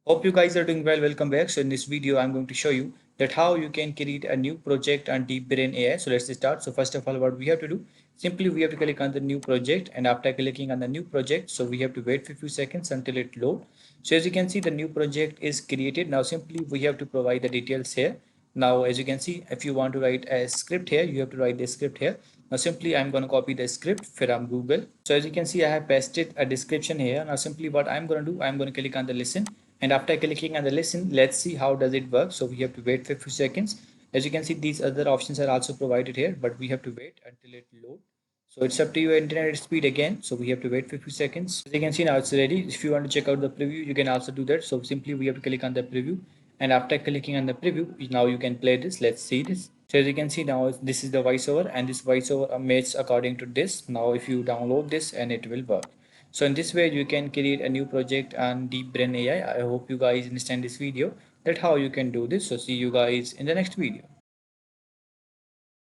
Hope you guys are doing well. Welcome back. So in this video, I'm going to show you that how you can create a new project on Deepbrain AI. So let's start. So first of all, what we have to do, simply we have to click on the new project, and after clicking on the new project, so we have to wait for a few seconds until it load. So as you can see, the new project is created. Now simply we have to provide the details here. Now as you can see, if you want to write a script here, you have to write the script here. Now simply I'm going to copy the script from Google. So as you can see, I have pasted a description here. Now simply what I'm going to do, I'm going to click on the listen, and after clicking on the listen, let's see how does it work. So we have to wait for a few seconds. As you can see, these other options are also provided here, but we have to wait until it load. So it's up to your internet speed again. So we have to wait for a few seconds. As you can see, now it's ready. If you want to check out the preview, you can also do that. So simply we have to click on the preview, and after clicking on the preview, now you can play this. Let's see this. So as you can see, now this is the voiceover, and this voiceover matches according to this. Now if you download this, and it will work. So in this way you can create a new project on Deepbrain AI. I hope you guys understand this video, that how you can do this. So see you guys in the next video.